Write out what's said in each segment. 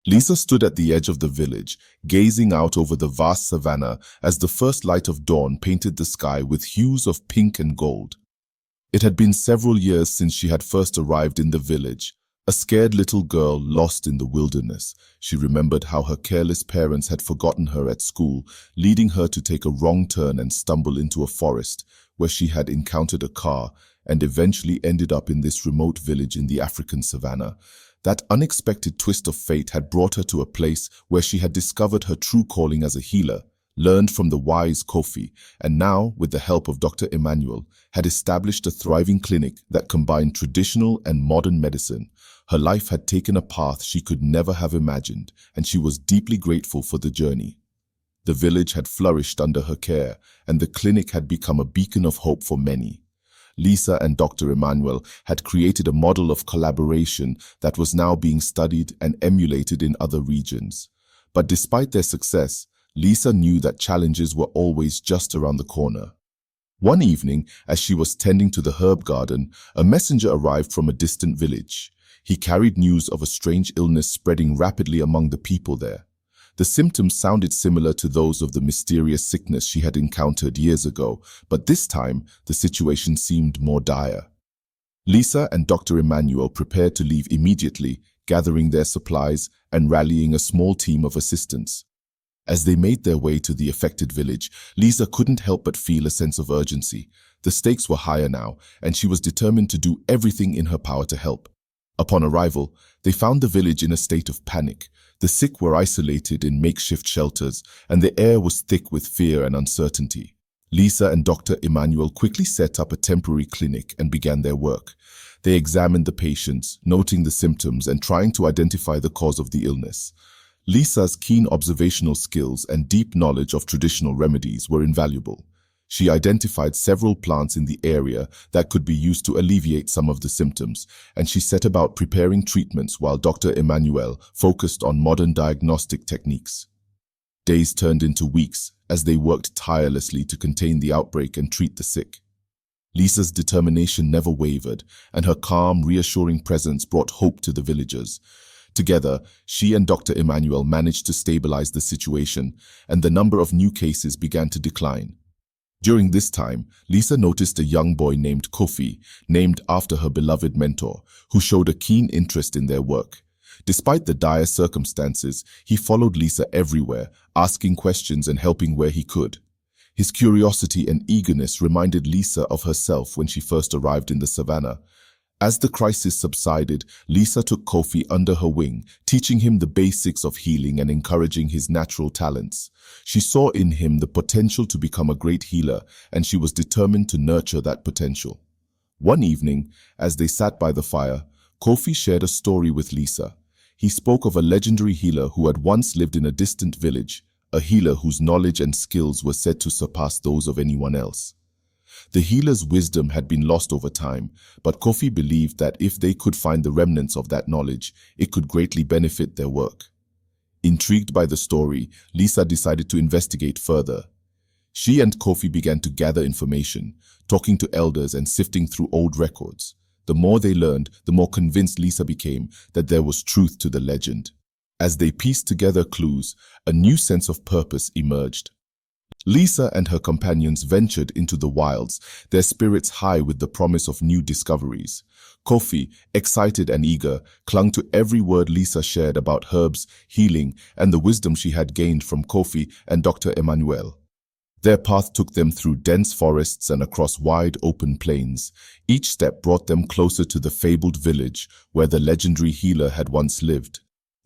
Lisa stood at the edge of the village, gazing out over the vast savanna as the first light of dawn painted the sky with hues of pink and gold. It had been several years since she had first arrived in the village, a scared little girl lost in the wilderness. She remembered how her careless parents had forgotten her at school, leading her to take a wrong turn and stumble into a forest, where she had encountered a car and eventually ended up in this remote village in the African savannah. That unexpected twist of fate had brought her to a place where she had discovered her true calling as a healer, learned from the wise Kofi, and now, with the help of Dr. Emmanuel, had established a thriving clinic that combined traditional and modern medicine. Her life had taken a path she could never have imagined, and she was deeply grateful for the journey. The village had flourished under her care, and the clinic had become a beacon of hope for many. Lisa and Dr. Emmanuel had created a model of collaboration that was now being studied and emulated in other regions. But despite their success, Lisa knew that challenges were always just around the corner. One evening, as she was tending to the herb garden, a messenger arrived from a distant village. He carried news of a strange illness spreading rapidly among the people there. The symptoms sounded similar to those of the mysterious sickness she had encountered years ago, but this time the situation seemed more dire. Lisa and Dr. Emmanuel prepared to leave immediately, gathering their supplies and rallying a small team of assistants. As they made their way to the affected village, Lisa couldn't help but feel a sense of urgency. The stakes were higher now, and she was determined to do everything in her power to help. Upon arrival, they found the village in a state of panic. The sick were isolated in makeshift shelters, and the air was thick with fear and uncertainty. Lisa and Dr. Emmanuel quickly set up a temporary clinic and began their work. They examined the patients, noting the symptoms and trying to identify the cause of the illness. Lisa's keen observational skills and deep knowledge of traditional remedies were invaluable. She identified several plants in the area that could be used to alleviate some of the symptoms, and she set about preparing treatments while Dr. Emmanuel focused on modern diagnostic techniques. Days turned into weeks as they worked tirelessly to contain the outbreak and treat the sick. Lisa's determination never wavered, and her calm, reassuring presence brought hope to the villagers. Together, she and Dr. Emmanuel managed to stabilize the situation, and the number of new cases began to decline. During this time, Lisa noticed a young boy named Kofi, named after her beloved mentor, who showed a keen interest in their work. Despite the dire circumstances, he followed Lisa everywhere, asking questions and helping where he could. His curiosity and eagerness reminded Lisa of herself when she first arrived in the savannah. As the crisis subsided, Lisa took Kofi under her wing, teaching him the basics of healing and encouraging his natural talents. She saw in him the potential to become a great healer, and she was determined to nurture that potential. One evening, as they sat by the fire, Kofi shared a story with Lisa. He spoke of a legendary healer who had once lived in a distant village, a healer whose knowledge and skills were said to surpass those of anyone else. The healer's wisdom had been lost over time, but Kofi believed that if they could find the remnants of that knowledge, it could greatly benefit their work. Intrigued by the story, Lisa decided to investigate further. She and Kofi began to gather information, talking to elders and sifting through old records. The more they learned, the more convinced Lisa became that there was truth to the legend. As they pieced together clues, a new sense of purpose emerged. Lisa and her companions ventured into the wilds, their spirits high with the promise of new discoveries. Kofi, excited and eager, clung to every word Lisa shared about herbs, healing, and the wisdom she had gained from Kofi and Dr. Emmanuel. Their path took them through dense forests and across wide open plains. Each step brought them closer to the fabled village where the legendary healer had once lived.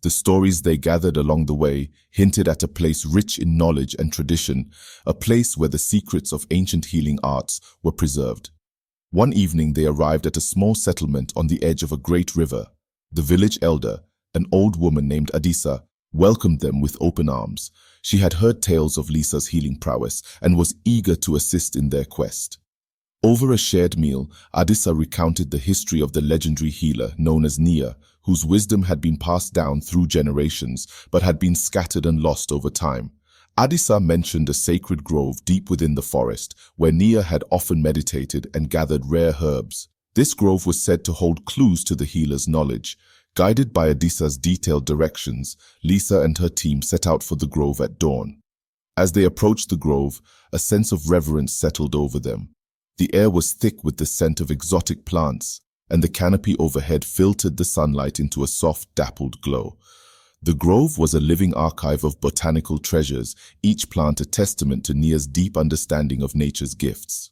The stories they gathered along the way hinted at a place rich in knowledge and tradition, a place where the secrets of ancient healing arts were preserved. One evening they arrived at a small settlement on the edge of a great river. The village elder, an old woman named Adisa, welcomed them with open arms. She had heard tales of Lisa's healing prowess and was eager to assist in their quest. Over a shared meal, Adisa recounted the history of the legendary healer known as Nia, whose wisdom had been passed down through generations but had been scattered and lost over time. Adisa mentioned a sacred grove deep within the forest where Nia had often meditated and gathered rare herbs. This grove was said to hold clues to the healer's knowledge. Guided by Adisa's detailed directions, Lisa and her team set out for the grove at dawn. As they approached the grove, a sense of reverence settled over them. The air was thick with the scent of exotic plants, and the canopy overhead filtered the sunlight into a soft, dappled glow. The grove was a living archive of botanical treasures, each plant a testament to Nia's deep understanding of nature's gifts.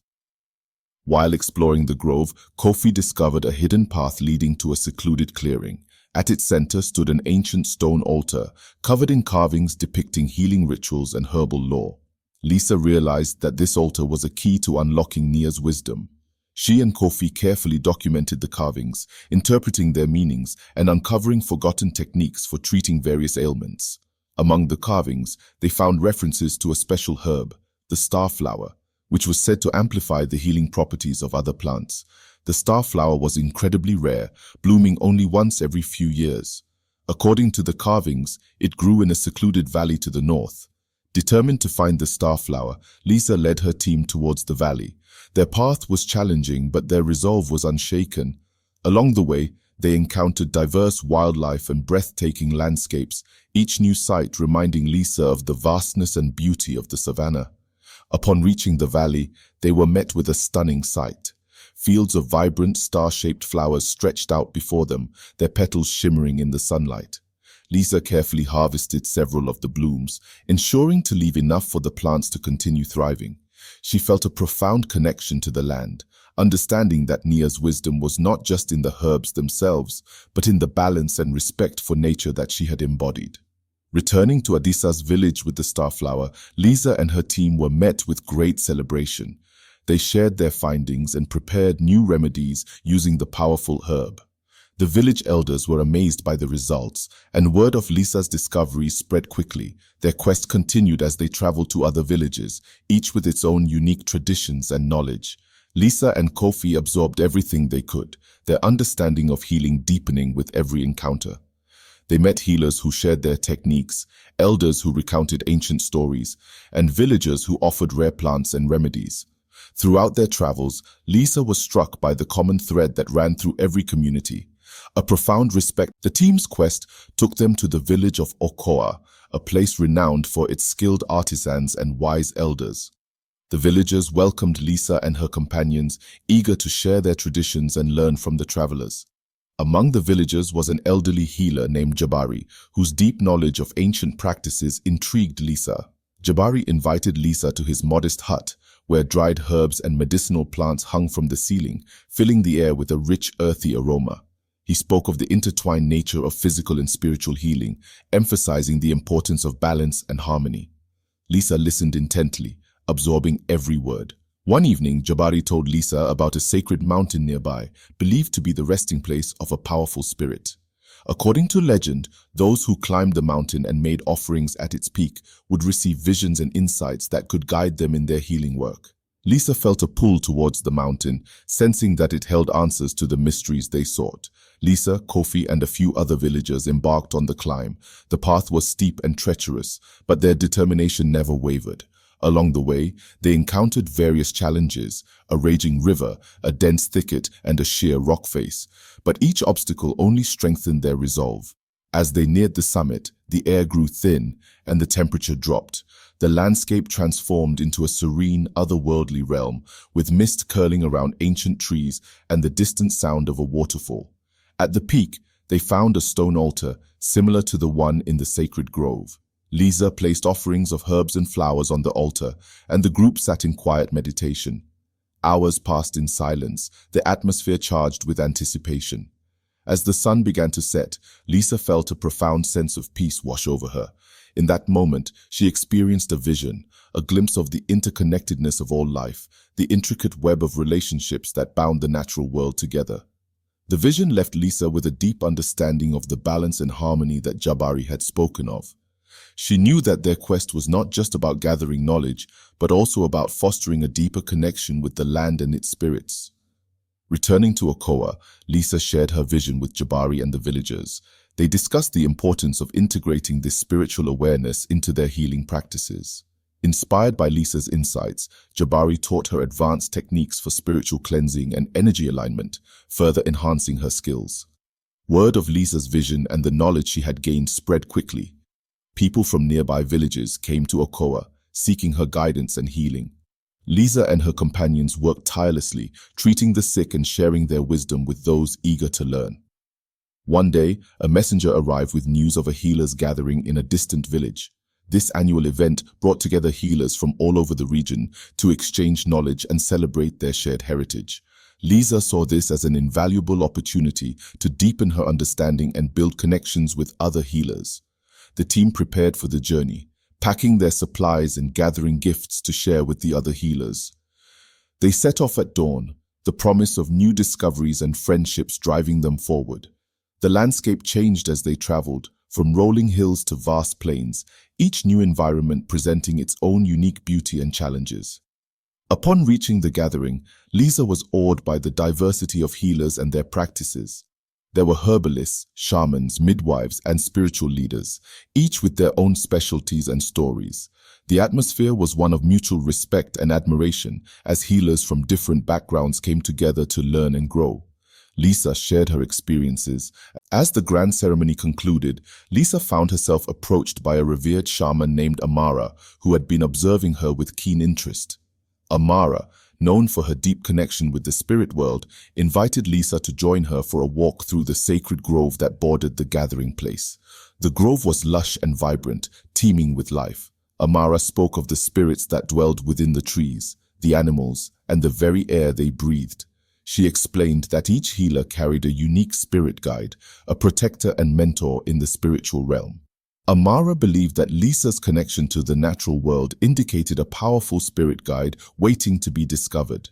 While exploring the grove, Kofi discovered a hidden path leading to a secluded clearing. At its center stood an ancient stone altar, covered in carvings depicting healing rituals and herbal lore. Lisa realized that this altar was a key to unlocking Nia's wisdom. She and Kofi carefully documented the carvings, interpreting their meanings and uncovering forgotten techniques for treating various ailments. Among the carvings, they found references to a special herb, the starflower, which was said to amplify the healing properties of other plants. The starflower was incredibly rare, blooming only once every few years. According to the carvings, it grew in a secluded valley to the north. Determined to find the starflower, Lisa led her team towards the valley. Their path was challenging, but their resolve was unshaken. Along the way, they encountered diverse wildlife and breathtaking landscapes, each new sight reminding Lisa of the vastness and beauty of the savanna. Upon reaching the valley, they were met with a stunning sight. Fields of vibrant, star-shaped flowers stretched out before them, their petals shimmering in the sunlight. Lisa carefully harvested several of the blooms, ensuring to leave enough for the plants to continue thriving. She felt a profound connection to the land, understanding that Nia's wisdom was not just in the herbs themselves, but in the balance and respect for nature that she had embodied. Returning to Adisa's village with the starflower, Lisa and her team were met with great celebration. They shared their findings and prepared new remedies using the powerful herb. The village elders were amazed by the results, and word of Lisa's discovery spread quickly. Their quest continued as they traveled to other villages, each with its own unique traditions and knowledge. Lisa and Kofi absorbed everything they could, their understanding of healing deepening with every encounter. They met healers who shared their techniques, elders who recounted ancient stories, and villagers who offered rare plants and remedies. Throughout their travels, Lisa was struck by the common thread that ran through every community. A profound respect. The team's quest took them to the village of Okoa, a place renowned for its skilled artisans and wise elders. The villagers welcomed Lisa and her companions, eager to share their traditions and learn from the travelers. Among the villagers was an elderly healer named Jabari, whose deep knowledge of ancient practices intrigued Lisa. Jabari invited Lisa to his modest hut, where dried herbs and medicinal plants hung from the ceiling, filling the air with a rich, earthy aroma. He spoke of the intertwined nature of physical and spiritual healing, emphasizing the importance of balance and harmony. Lisa listened intently, absorbing every word. One evening, Jabari told Lisa about a sacred mountain nearby, believed to be the resting place of a powerful spirit. According to legend, those who climbed the mountain and made offerings at its peak would receive visions and insights that could guide them in their healing work. Lisa felt a pull towards the mountain, sensing that it held answers to the mysteries they sought. Lisa, Kofi, and a few other villagers embarked on the climb. The path was steep and treacherous, but their determination never wavered. Along the way, they encountered various challenges, a raging river, a dense thicket, and a sheer rock face. But each obstacle only strengthened their resolve. As they neared the summit, the air grew thin and the temperature dropped. The landscape transformed into a serene, otherworldly realm, with mist curling around ancient trees and the distant sound of a waterfall. At the peak, they found a stone altar, similar to the one in the sacred grove. Lisa placed offerings of herbs and flowers on the altar, and the group sat in quiet meditation. Hours passed in silence, the atmosphere charged with anticipation. As the sun began to set, Lisa felt a profound sense of peace wash over her. In that moment, she experienced a vision, a glimpse of the interconnectedness of all life, the intricate web of relationships that bound the natural world together. The vision left Lisa with a deep understanding of the balance and harmony that Jabari had spoken of. She knew that their quest was not just about gathering knowledge, but also about fostering a deeper connection with the land and its spirits. Returning to Okoa, Lisa shared her vision with Jabari and the villagers. They discussed the importance of integrating this spiritual awareness into their healing practices. Inspired by Lisa's insights, Jabari taught her advanced techniques for spiritual cleansing and energy alignment, further enhancing her skills. Word of Lisa's vision and the knowledge she had gained spread quickly. People from nearby villages came to Okoa, seeking her guidance and healing. Lisa and her companions worked tirelessly, treating the sick and sharing their wisdom with those eager to learn. One day, a messenger arrived with news of a healers' gathering in a distant village. This annual event brought together healers from all over the region to exchange knowledge and celebrate their shared heritage. Lisa saw this as an invaluable opportunity to deepen her understanding and build connections with other healers. The team prepared for the journey, packing their supplies and gathering gifts to share with the other healers. They set off at dawn, the promise of new discoveries and friendships driving them forward. The landscape changed as they traveled, from rolling hills to vast plains, each new environment presenting its own unique beauty and challenges. Upon reaching the gathering, Lisa was awed by the diversity of healers and their practices. There were herbalists, shamans, midwives, and spiritual leaders, each with their own specialties and stories. The atmosphere was one of mutual respect and admiration as healers from different backgrounds came together to learn and grow. Lisa shared her experiences. As the grand ceremony concluded, Lisa found herself approached by a revered shaman named Amara, who had been observing her with keen interest. Amara, known for her deep connection with the spirit world, invited Lisa to join her for a walk through the sacred grove that bordered the gathering place. The grove was lush and vibrant, teeming with life. Amara spoke of the spirits that dwelled within the trees, the animals, and the very air they breathed. She explained that each healer carried a unique spirit guide, a protector and mentor in the spiritual realm. Amara believed that Lisa's connection to the natural world indicated a powerful spirit guide waiting to be discovered.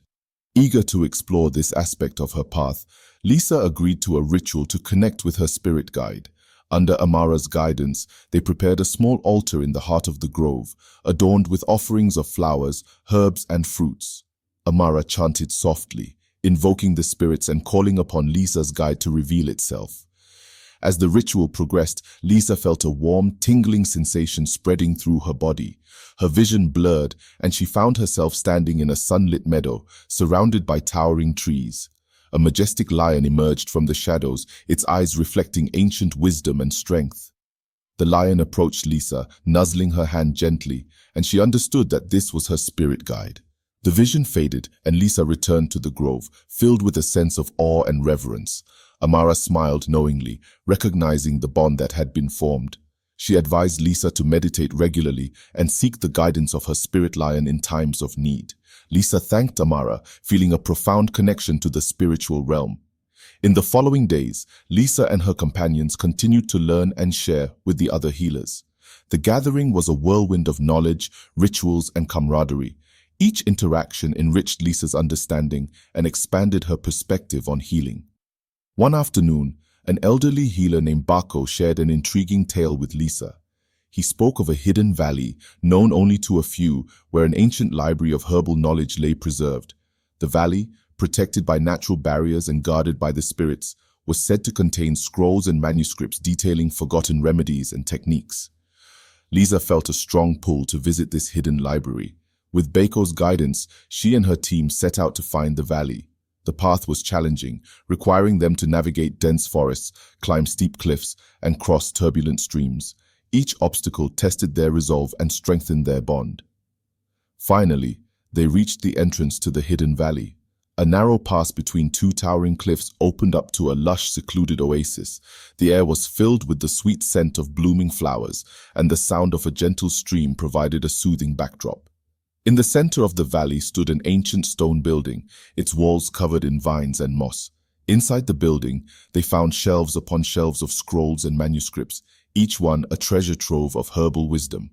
Eager to explore this aspect of her path, Lisa agreed to a ritual to connect with her spirit guide. Under Amara's guidance, they prepared a small altar in the heart of the grove, adorned with offerings of flowers, herbs, and fruits. Amara chanted softly, invoking the spirits and calling upon Lisa's guide to reveal itself. As the ritual progressed, Lisa felt a warm, tingling sensation spreading through her body. Her vision blurred, and she found herself standing in a sunlit meadow, surrounded by towering trees. A majestic lion emerged from the shadows, its eyes reflecting ancient wisdom and strength. The lion approached Lisa, nuzzling her hand gently, and she understood that this was her spirit guide. The vision faded, and Lisa returned to the grove, filled with a sense of awe and reverence. Amara smiled knowingly, recognizing the bond that had been formed. She advised Lisa to meditate regularly and seek the guidance of her spirit lion in times of need. Lisa thanked Amara, feeling a profound connection to the spiritual realm. In the following days, Lisa and her companions continued to learn and share with the other healers. The gathering was a whirlwind of knowledge, rituals, and camaraderie. Each interaction enriched Lisa's understanding and expanded her perspective on healing. One afternoon, an elderly healer named Bako shared an intriguing tale with Lisa. He spoke of a hidden valley, known only to a few, where an ancient library of herbal knowledge lay preserved. The valley, protected by natural barriers and guarded by the spirits, was said to contain scrolls and manuscripts detailing forgotten remedies and techniques. Lisa felt a strong pull to visit this hidden library. With Bako's guidance, she and her team set out to find the valley. The path was challenging, requiring them to navigate dense forests, climb steep cliffs, and cross turbulent streams. Each obstacle tested their resolve and strengthened their bond. Finally, they reached the entrance to the hidden valley. A narrow pass between two towering cliffs opened up to a lush, secluded oasis. The air was filled with the sweet scent of blooming flowers, and the sound of a gentle stream provided a soothing backdrop. In the center of the valley stood an ancient stone building, its walls covered in vines and moss. Inside the building, they found shelves upon shelves of scrolls and manuscripts, each one a treasure trove of herbal wisdom.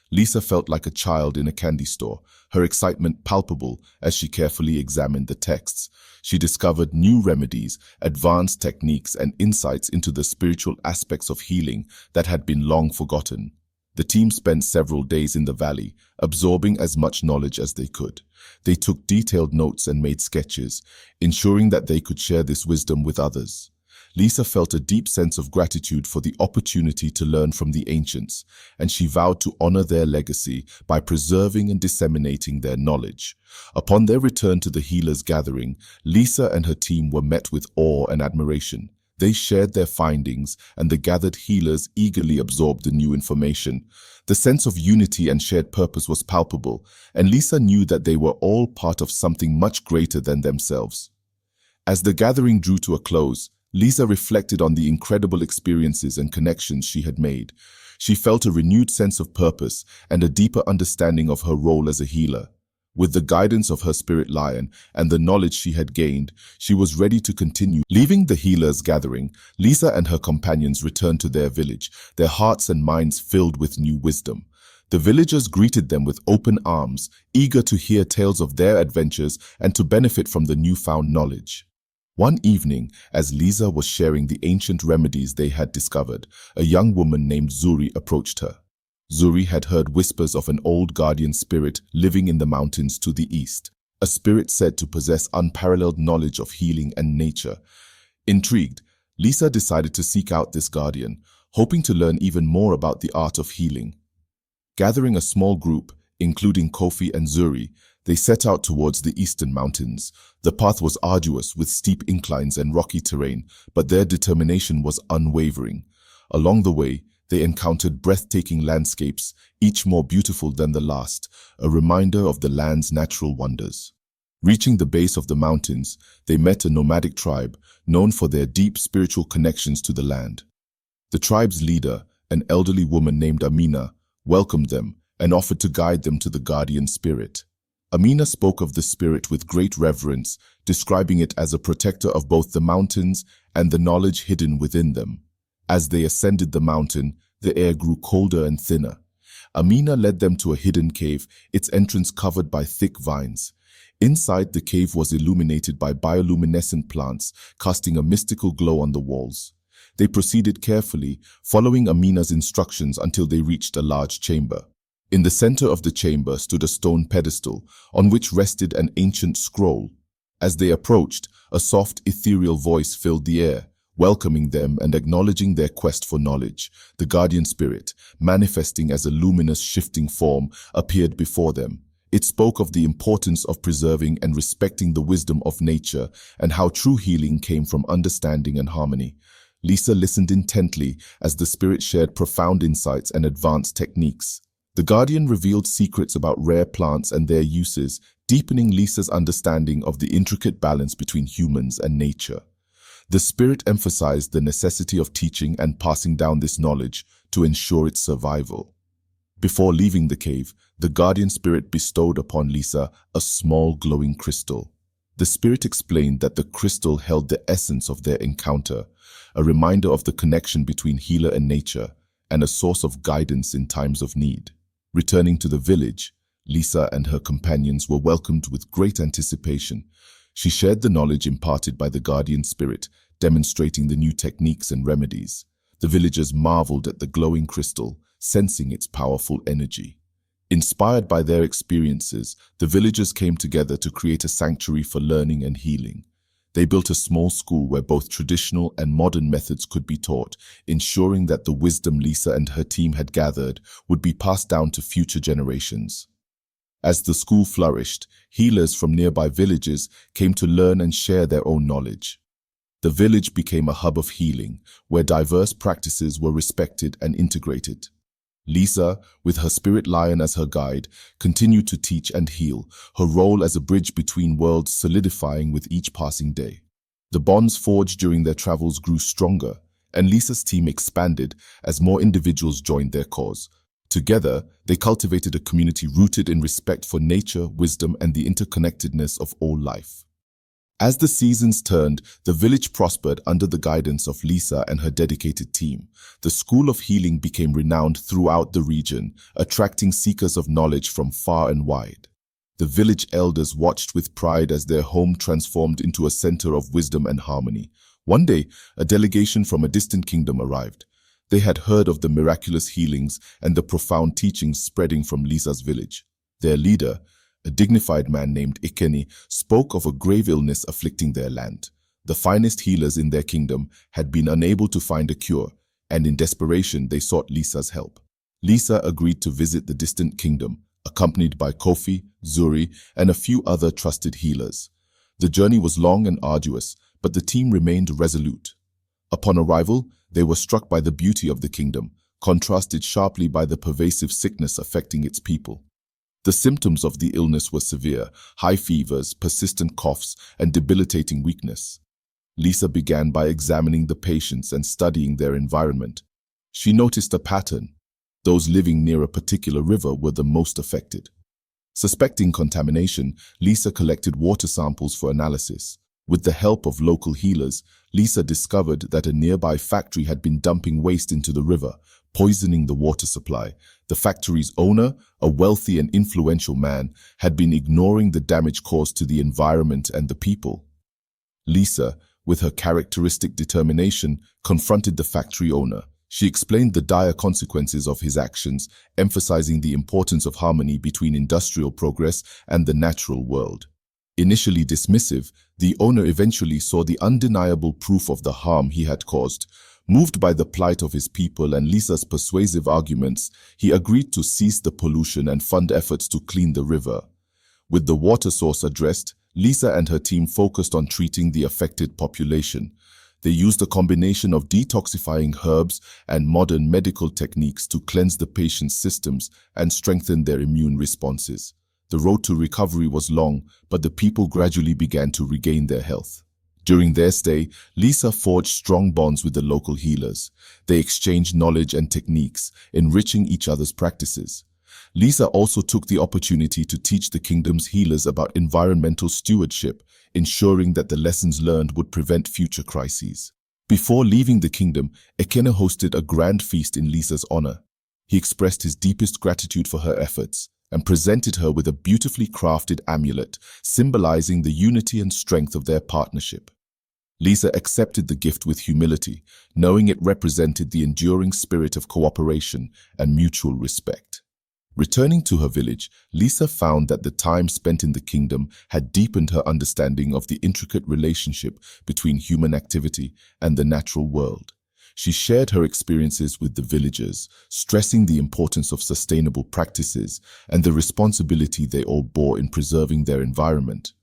Lisa felt like a child in a candy store, her excitement palpable as she carefully examined the texts. She discovered new remedies, advanced techniques, and insights into the spiritual aspects of healing that had been long forgotten. The team spent several days in the valley, absorbing as much knowledge as they could. They took detailed notes and made sketches, ensuring that they could share this wisdom with others. Lisa felt a deep sense of gratitude for the opportunity to learn from the ancients, and she vowed to honor their legacy by preserving and disseminating their knowledge. Upon their return to the healers' gathering, Lisa and her team were met with awe and admiration. They shared their findings, and the gathered healers eagerly absorbed the new information. The sense of unity and shared purpose was palpable, and Lisa knew that they were all part of something much greater than themselves. As the gathering drew to a close, Lisa reflected on the incredible experiences and connections she had made. She felt a renewed sense of purpose and a deeper understanding of her role as a healer. With the guidance of her spirit lion and the knowledge she had gained, she was ready to continue. Leaving the healers' gathering, Lisa and her companions returned to their village, their hearts and minds filled with new wisdom. The villagers greeted them with open arms, eager to hear tales of their adventures and to benefit from the newfound knowledge. One evening, as Lisa was sharing the ancient remedies they had discovered, a young woman named Zuri approached her. Zuri had heard whispers of an old guardian spirit living in the mountains to the east, a spirit said to possess unparalleled knowledge of healing and nature. Intrigued, Lisa decided to seek out this guardian, hoping to learn even more about the art of healing. Gathering a small group, including Kofi and Zuri, they set out towards the eastern mountains. The path was arduous with steep inclines and rocky terrain, but their determination was unwavering. Along the way, they encountered breathtaking landscapes, each more beautiful than the last, a reminder of the land's natural wonders. Reaching the base of the mountains, they met a nomadic tribe known for their deep spiritual connections to the land. The tribe's leader, an elderly woman named Amina, welcomed them and offered to guide them to the guardian spirit. Amina spoke of the spirit with great reverence, describing it as a protector of both the mountains and the knowledge hidden within them. As they ascended the mountain, the air grew colder and thinner. Amina led them to a hidden cave, its entrance covered by thick vines. Inside, the cave was illuminated by bioluminescent plants, casting a mystical glow on the walls. They proceeded carefully, following Amina's instructions until they reached a large chamber. In the center of the chamber stood a stone pedestal, on which rested an ancient scroll. As they approached, a soft, ethereal voice filled the air, welcoming them and acknowledging their quest for knowledge. The guardian spirit, manifesting as a luminous, shifting form, appeared before them. It spoke of the importance of preserving and respecting the wisdom of nature and how true healing came from understanding and harmony. Lisa listened intently as the spirit shared profound insights and advanced techniques. The guardian revealed secrets about rare plants and their uses, deepening Lisa's understanding of the intricate balance between humans and nature. The spirit emphasized the necessity of teaching and passing down this knowledge to ensure its survival. Before leaving the cave, the guardian spirit bestowed upon Lisa a small glowing crystal. The spirit explained that the crystal held the essence of their encounter, a reminder of the connection between healer and nature, and a source of guidance in times of need. Returning to the village, Lisa and her companions were welcomed with great anticipation. She shared the knowledge imparted by the guardian spirit, demonstrating the new techniques and remedies. The villagers marveled at the glowing crystal, sensing its powerful energy. Inspired by their experiences, the villagers came together to create a sanctuary for learning and healing. They built a small school where both traditional and modern methods could be taught, ensuring that the wisdom Lisa and her team had gathered would be passed down to future generations. As the school flourished, healers from nearby villages came to learn and share their own knowledge. The village became a hub of healing, where diverse practices were respected and integrated. Lisa, with her spirit lion as her guide, continued to teach and heal, her role as a bridge between worlds solidifying with each passing day. The bonds forged during their travels grew stronger, and Lisa's team expanded as more individuals joined their cause. Together, they cultivated a community rooted in respect for nature, wisdom, and the interconnectedness of all life. As the seasons turned, the village prospered under the guidance of Lisa and her dedicated team. The School of Healing became renowned throughout the region, attracting seekers of knowledge from far and wide. The village elders watched with pride as their home transformed into a center of wisdom and harmony. One day, a delegation from a distant kingdom arrived. They had heard of the miraculous healings and the profound teachings spreading from Lisa's village. Their leader, a dignified man named Ikeni, spoke of a grave illness afflicting their land. The finest healers in their kingdom had been unable to find a cure, and in desperation they sought Lisa's help. Lisa agreed to visit the distant kingdom, accompanied by Kofi, Zuri, and a few other trusted healers. The journey was long and arduous, but the team remained resolute. Upon arrival, they were struck by the beauty of the kingdom, contrasted sharply by the pervasive sickness affecting its people. The symptoms of the illness were severe: high fevers, persistent coughs, and debilitating weakness. Lisa began by examining the patients and studying their environment. She noticed a pattern. Those living near a particular river were the most affected. Suspecting contamination, Lisa collected water samples for analysis. With the help of local healers, Lisa discovered that a nearby factory had been dumping waste into the river, poisoning the water supply. The factory's owner, a wealthy and influential man, had been ignoring the damage caused to the environment and the people. Lisa, with her characteristic determination, confronted the factory owner. She explained the dire consequences of his actions, emphasizing the importance of harmony between industrial progress and the natural world. Initially dismissive, the owner eventually saw the undeniable proof of the harm he had caused. Moved by the plight of his people and Lisa's persuasive arguments, he agreed to cease the pollution and fund efforts to clean the river. With the water source addressed, Lisa and her team focused on treating the affected population. They used a combination of detoxifying herbs and modern medical techniques to cleanse the patient's systems and strengthen their immune responses. The road to recovery was long, but the people gradually began to regain their health. During their stay, Lisa forged strong bonds with the local healers. They exchanged knowledge and techniques, enriching each other's practices. Lisa also took the opportunity to teach the kingdom's healers about environmental stewardship, ensuring that the lessons learned would prevent future crises. Before leaving the kingdom, Ekene hosted a grand feast in Lisa's honor. He expressed his deepest gratitude for her efforts and presented her with a beautifully crafted amulet, symbolizing the unity and strength of their partnership. Lisa accepted the gift with humility, knowing it represented the enduring spirit of cooperation and mutual respect. Returning to her village, Lisa found that the time spent in the kingdom had deepened her understanding of the intricate relationship between human activity and the natural world. She shared her experiences with the villagers, stressing the importance of sustainable practices and the responsibility they all bore in preserving their environment.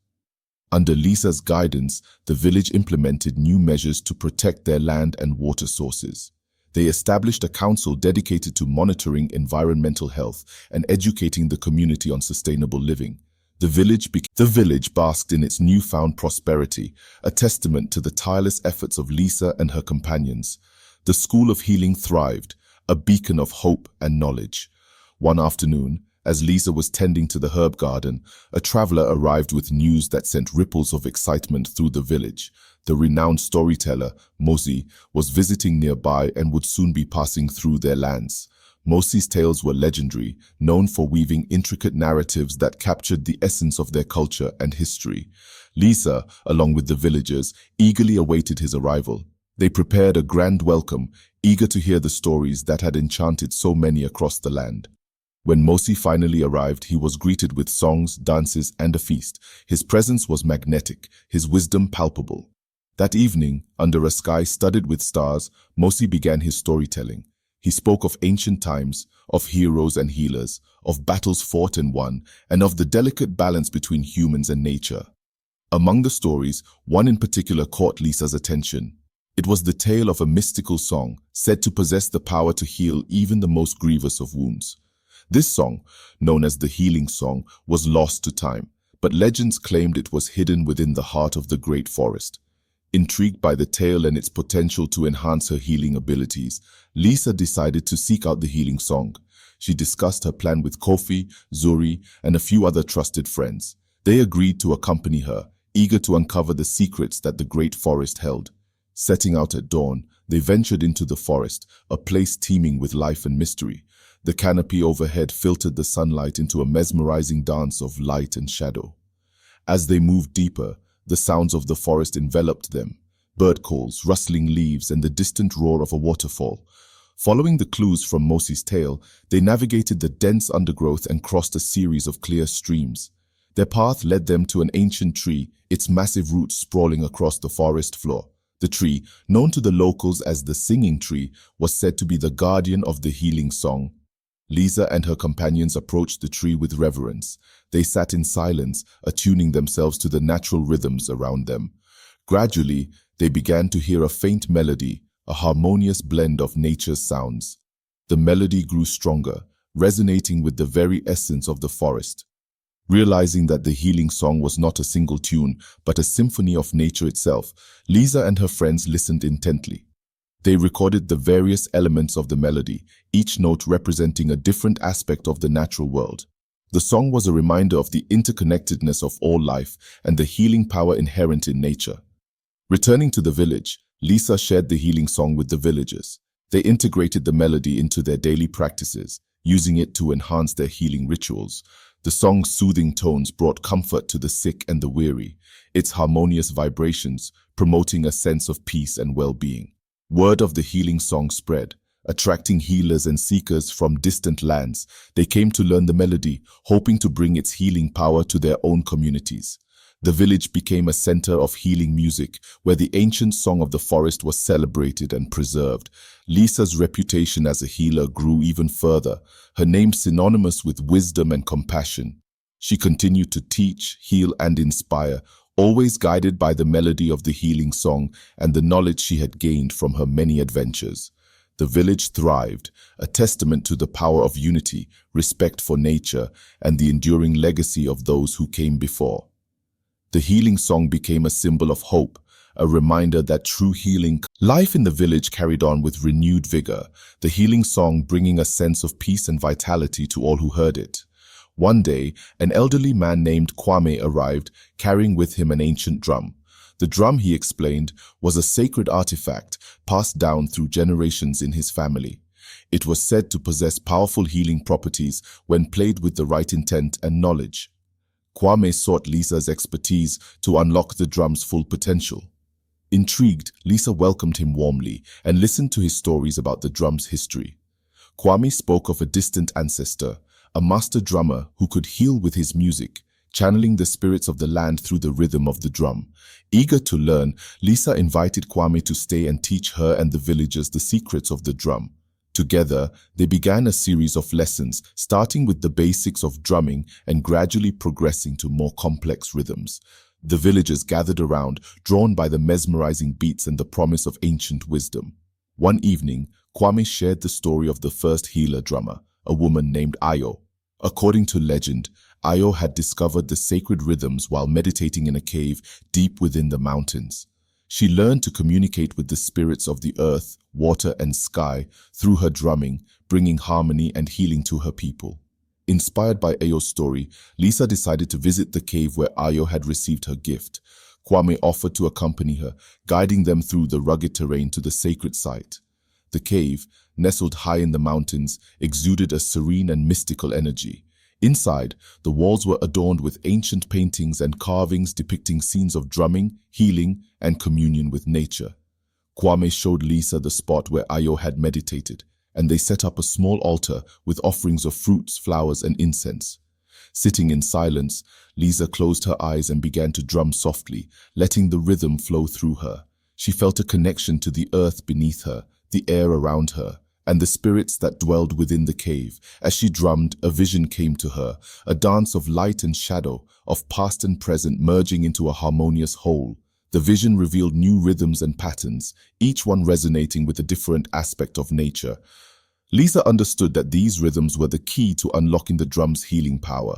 Under Lisa's guidance, the village implemented new measures to protect their land and water sources. They established a council dedicated to monitoring environmental health and educating the community on sustainable living. The village basked in its newfound prosperity, a testament to the tireless efforts of Lisa and her companions. The School of Healing thrived, a beacon of hope and knowledge. One afternoon, as Lisa was tending to the herb garden, a traveler arrived with news that sent ripples of excitement through the village. The renowned storyteller, Mosi, was visiting nearby and would soon be passing through their lands. Mosi's tales were legendary, known for weaving intricate narratives that captured the essence of their culture and history. Lisa, along with the villagers, eagerly awaited his arrival. They prepared a grand welcome, eager to hear the stories that had enchanted so many across the land. When Mosi finally arrived, he was greeted with songs, dances, and a feast. His presence was magnetic, his wisdom palpable. That evening, under a sky studded with stars, Mosi began his storytelling. He spoke of ancient times, of heroes and healers, of battles fought and won, and of the delicate balance between humans and nature. Among the stories, one in particular caught Lisa's attention. It was the tale of a mystical song, said to possess the power to heal even the most grievous of wounds. This song, known as the Healing Song, was lost to time, but legends claimed it was hidden within the heart of the great forest. Intrigued by the tale and its potential to enhance her healing abilities, Lisa decided to seek out the healing song. She discussed her plan with Kofi, Zuri, and a few other trusted friends. They agreed to accompany her, eager to uncover the secrets that the great forest held. Setting out at dawn, they ventured into the forest, a place teeming with life and mystery. The canopy overhead filtered the sunlight into a mesmerizing dance of light and shadow. As they moved deeper, the sounds of the forest enveloped them: bird calls, rustling leaves, and the distant roar of a waterfall. Following the clues from Mosi's tale, they navigated the dense undergrowth and crossed a series of clear streams. Their path led them to an ancient tree, its massive roots sprawling across the forest floor. The tree, known to the locals as the Singing Tree, was said to be the guardian of the healing song. Lisa and her companions approached the tree with reverence. They sat in silence, attuning themselves to the natural rhythms around them. Gradually, They began to hear a faint melody, a harmonious blend of nature's sounds. The melody grew stronger, resonating with the very essence of the forest. Realizing that the healing song was not a single tune, but a symphony of nature itself, Lisa and her friends listened intently. They recorded the various elements of the melody, each note representing a different aspect of the natural world. The song was a reminder of the interconnectedness of all life and the healing power inherent in nature. Returning to the village, Lisa shared the healing song with the villagers. They integrated the melody into their daily practices, using it to enhance their healing rituals. The song's soothing tones brought comfort to the sick and the weary, its harmonious vibrations promoting a sense of peace and well-being. Word of the healing song spread, attracting healers and seekers from distant lands. They came to learn the melody, hoping to bring its healing power to their own communities. The village became a center of healing music, where the ancient song of the forest was celebrated and preserved. Lisa's reputation as a healer grew even further, her name synonymous with wisdom and compassion. She continued to teach, heal, and inspire, always guided by the melody of the healing song and the knowledge she had gained from her many adventures. The village thrived, a testament to the power of unity, respect for nature, and the enduring legacy of those who came before. The healing song became a symbol of hope, a reminder that true healing. Life in the village carried on with renewed vigor, the healing song bringing a sense of peace and vitality to all who heard it. One day, an elderly man named Kwame arrived, carrying with him an ancient drum. The drum, he explained, was a sacred artifact passed down through generations in his family. It was said to possess powerful healing properties when played with the right intent and knowledge. Kwame sought Lisa's expertise to unlock the drum's full potential. Intrigued, Lisa welcomed him warmly and listened to his stories about the drum's history. Kwame spoke of a distant ancestor, a master drummer who could heal with his music, channeling the spirits of the land through the rhythm of the drum. Eager to learn, Lisa invited Kwame to stay and teach her and the villagers the secrets of the drum. Together, they began a series of lessons, starting with the basics of drumming and gradually progressing to more complex rhythms. The villagers gathered around, drawn by the mesmerizing beats and the promise of ancient wisdom. One evening, Kwame shared the story of the first healer drummer, a woman named Ayo. According to legend, Ayo had discovered the sacred rhythms while meditating in a cave deep within the mountains. She learned to communicate with the spirits of the earth, water, and sky through her drumming, bringing harmony and healing to her people. Inspired by Ayo's story, Lisa decided to visit the cave where Ayo had received her gift. Kwame offered to accompany her, guiding them through the rugged terrain to the sacred site. The cave, nestled high in the mountains, exuded a serene and mystical energy. Inside, the walls were adorned with ancient paintings and carvings depicting scenes of drumming, healing, and communion with nature. Kwame showed Lisa the spot where Ayo had meditated, and they set up a small altar with offerings of fruits, flowers, and incense. Sitting in silence, Lisa closed her eyes and began to drum softly, letting the rhythm flow through her. She felt a connection to the earth beneath her, the air around her, and the spirits that dwelled within the cave. As she drummed, a vision came to her, a dance of light and shadow, of past and present merging into a harmonious whole. The vision revealed new rhythms and patterns, each one resonating with a different aspect of nature. Lisa understood that these rhythms were the key to unlocking the drum's healing power.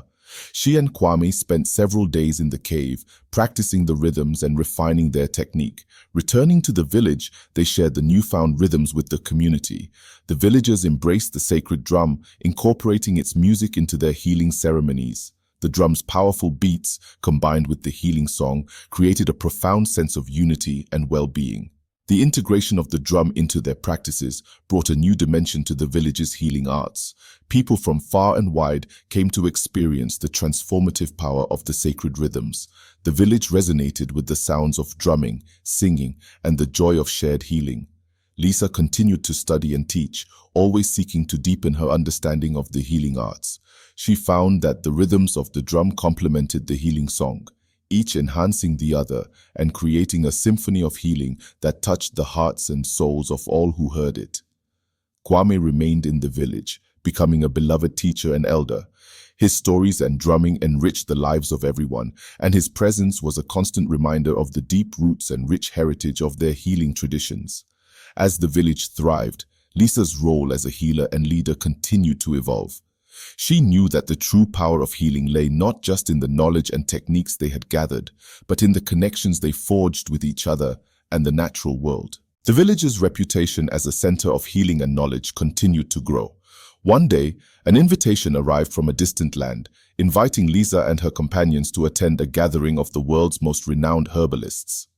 She and Kwame spent several days in the cave, practicing the rhythms and refining their technique. Returning to the village, they shared the newfound rhythms with the community. The villagers embraced the sacred drum, incorporating its music into their healing ceremonies. The drum's powerful beats, combined with the healing song, created a profound sense of unity and well-being. The integration of the drum into their practices brought a new dimension to the village's healing arts. People from far and wide came to experience the transformative power of the sacred rhythms. The village resonated with the sounds of drumming, singing, and the joy of shared healing. Lisa continued to study and teach, always seeking to deepen her understanding of the healing arts. She found that the rhythms of the drum complemented the healing song, each enhancing the other and creating a symphony of healing that touched the hearts and souls of all who heard it. Kwame remained in the village, becoming a beloved teacher and elder. His stories and drumming enriched the lives of everyone, and his presence was a constant reminder of the deep roots and rich heritage of their healing traditions. As the village thrived, Lisa's role as a healer and leader continued to evolve. She knew that the true power of healing lay not just in the knowledge and techniques they had gathered, but in the connections they forged with each other and the natural world. The village's reputation as a center of healing and knowledge continued to grow. One day, an invitation arrived from a distant land, inviting Lisa and her companions to attend a gathering of the world's most renowned herbalists.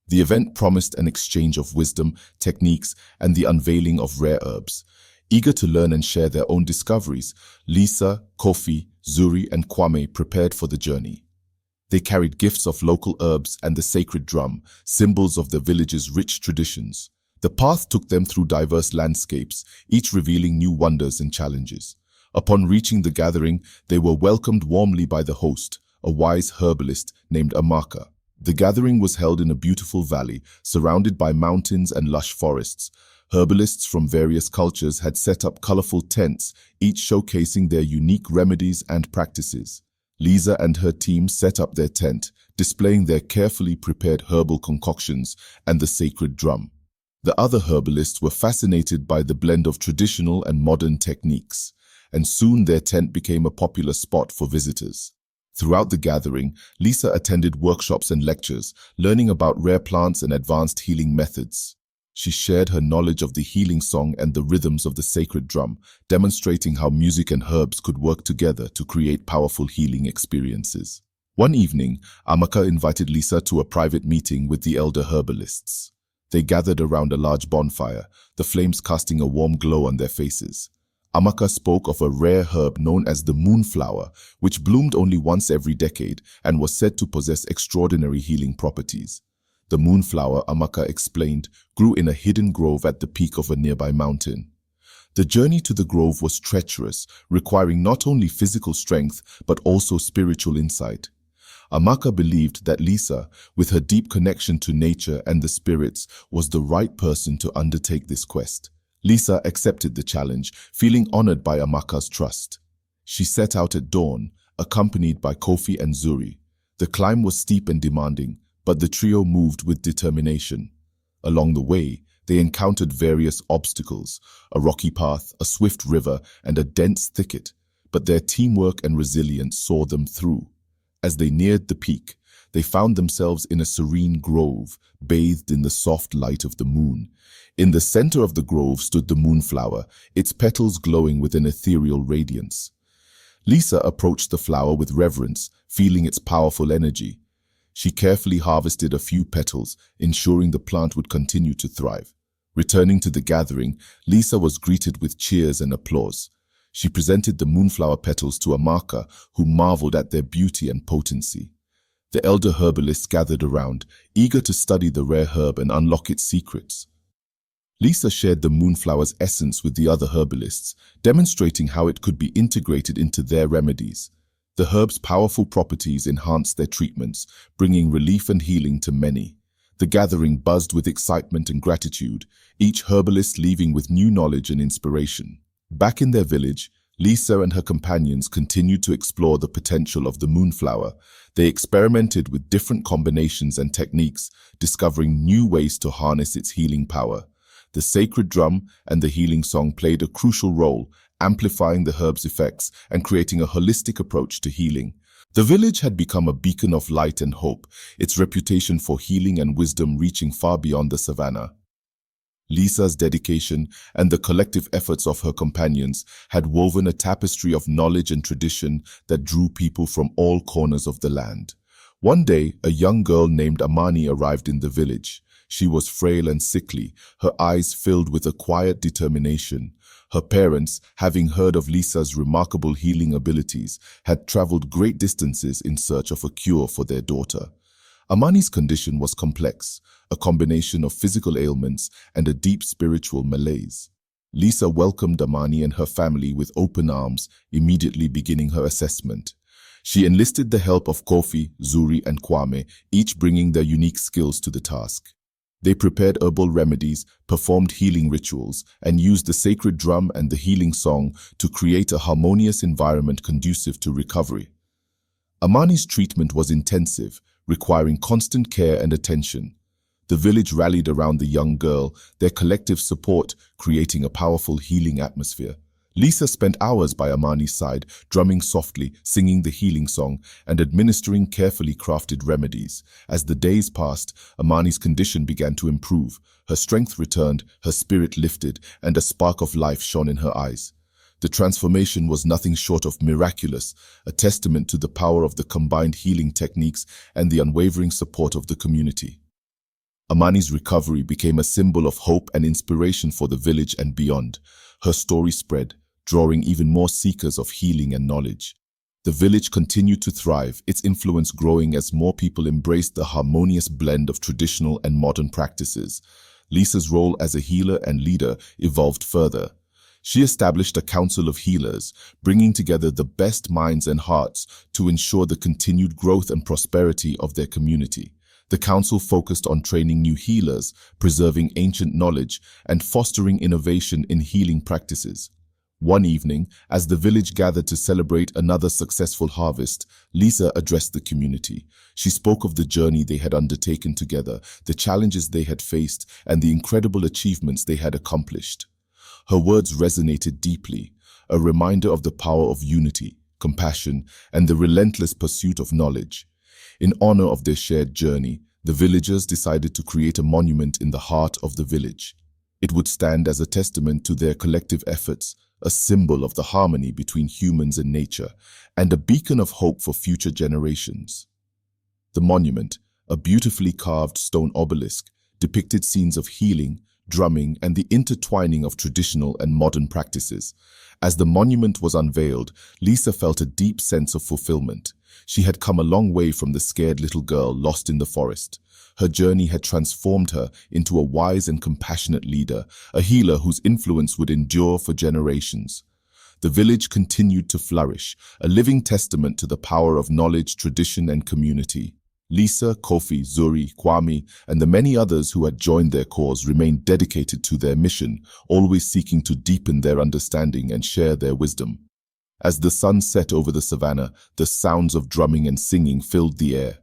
The event promised an exchange of wisdom, techniques, and the unveiling of rare herbs. Eager to learn and share their own discoveries, Lisa, Kofi, Zuri, and Kwame prepared for the journey. They carried gifts of local herbs and the sacred drum, symbols of the village's rich traditions. The path took them through diverse landscapes, each revealing new wonders and challenges. Upon reaching the gathering, they were welcomed warmly by the host, a wise herbalist named Amaka. The gathering was held in a beautiful valley, surrounded by mountains and lush forests. Herbalists from various cultures had set up colorful tents, each showcasing their unique remedies and practices. Lisa and her team set up their tent, displaying their carefully prepared herbal concoctions and the sacred drum. The other herbalists were fascinated by the blend of traditional and modern techniques, and soon their tent became a popular spot for visitors. Throughout the gathering, Lisa attended workshops and lectures, learning about rare plants and advanced healing methods. She shared her knowledge of the healing song and the rhythms of the sacred drum, demonstrating how music and herbs could work together to create powerful healing experiences. One evening, Amaka invited Lisa to a private meeting with the elder herbalists. They gathered around a large bonfire, the flames casting a warm glow on their faces. Amaka spoke of a rare herb known as the moonflower, which bloomed only once every decade and was said to possess extraordinary healing properties. The moonflower, Amaka explained, grew in a hidden grove at the peak of a nearby mountain. The journey to the grove was treacherous, requiring not only physical strength but also spiritual insight. Amaka believed that Lisa, with her deep connection to nature and the spirits, was the right person to undertake this quest. Lisa accepted the challenge, feeling honored by Amaka's trust. She set out at dawn, accompanied by Kofi and Zuri. The climb was steep and demanding, but the trio moved with determination. Along the way, they encountered various obstacles, a rocky path, a swift river, and a dense thicket, but their teamwork and resilience saw them through. As they neared the peak, they found themselves in a serene grove, bathed in the soft light of the moon. In the center of the grove stood the moonflower, its petals glowing with an ethereal radiance. Lisa approached the flower with reverence, feeling its powerful energy. She carefully harvested a few petals, ensuring the plant would continue to thrive. Returning to the gathering, Lisa was greeted with cheers and applause. She presented the moonflower petals to Amaka, who marveled at their beauty and potency. The elder herbalists gathered around, eager to study the rare herb and unlock its secrets. Lisa shared the moonflower's essence with the other herbalists, demonstrating how it could be integrated into their remedies. The herb's powerful properties enhanced their treatments, bringing relief and healing to many. The gathering buzzed with excitement and gratitude, each herbalist leaving with new knowledge and inspiration. Back in their village, Lisa and her companions continued to explore the potential of the moonflower. They experimented with different combinations and techniques, discovering new ways to harness its healing power. The sacred drum and the healing song played a crucial role, amplifying the herb's effects and creating a holistic approach to healing. The village had become a beacon of light and hope, its reputation for healing and wisdom reaching far beyond the savannah. Lisa's dedication and the collective efforts of her companions had woven a tapestry of knowledge and tradition that drew people from all corners of the land. One day, a young girl named Amani arrived in the village. She was frail and sickly, her eyes filled with a quiet determination. Her parents, having heard of Lisa's remarkable healing abilities, had traveled great distances in search of a cure for their daughter. Amani's condition was complex, a combination of physical ailments and a deep spiritual malaise. Lisa welcomed Amani and her family with open arms, immediately beginning her assessment. She enlisted the help of Kofi, Zuri, and Kwame, each bringing their unique skills to the task. They prepared herbal remedies, performed healing rituals, and used the sacred drum and the healing song to create a harmonious environment conducive to recovery. Amani's treatment was intensive, requiring constant care and attention. The village rallied around the young girl, their collective support creating a powerful healing atmosphere. Lisa spent hours by Amani's side, drumming softly, singing the healing song, and administering carefully crafted remedies. As the days passed, Amani's condition began to improve. Her strength returned, her spirit lifted, and a spark of life shone in her eyes. The transformation was nothing short of miraculous, a testament to the power of the combined healing techniques and the unwavering support of the community. Amani's recovery became a symbol of hope and inspiration for the village and beyond. Her story spread, drawing even more seekers of healing and knowledge. The village continued to thrive, its influence growing as more people embraced the harmonious blend of traditional and modern practices. Lisa's role as a healer and leader evolved further. She established a council of healers, bringing together the best minds and hearts to ensure the continued growth and prosperity of their community. The council focused on training new healers, preserving ancient knowledge, and fostering innovation in healing practices. One evening, as the village gathered to celebrate another successful harvest, Lisa addressed the community. She spoke of the journey they had undertaken together, the challenges they had faced, and the incredible achievements they had accomplished. Her words resonated deeply, a reminder of the power of unity, compassion, and the relentless pursuit of knowledge. In honor of their shared journey, the villagers decided to create a monument in the heart of the village. It would stand as a testament to their collective efforts, a symbol of the harmony between humans and nature, and a beacon of hope for future generations. The monument, a beautifully carved stone obelisk, depicted scenes of healing, drumming, and the intertwining of traditional and modern practices. As the monument was unveiled, Lisa felt a deep sense of fulfillment. She had come a long way from the scared little girl lost in the forest. Her journey had transformed her into a wise and compassionate leader, a healer whose influence would endure for generations. The village continued to flourish, a living testament to the power of knowledge, tradition, and community. Lisa, Kofi, Zuri, Kwame, and the many others who had joined their cause remained dedicated to their mission, always seeking to deepen their understanding and share their wisdom. As the sun set over the savannah, the sounds of drumming and singing filled the air.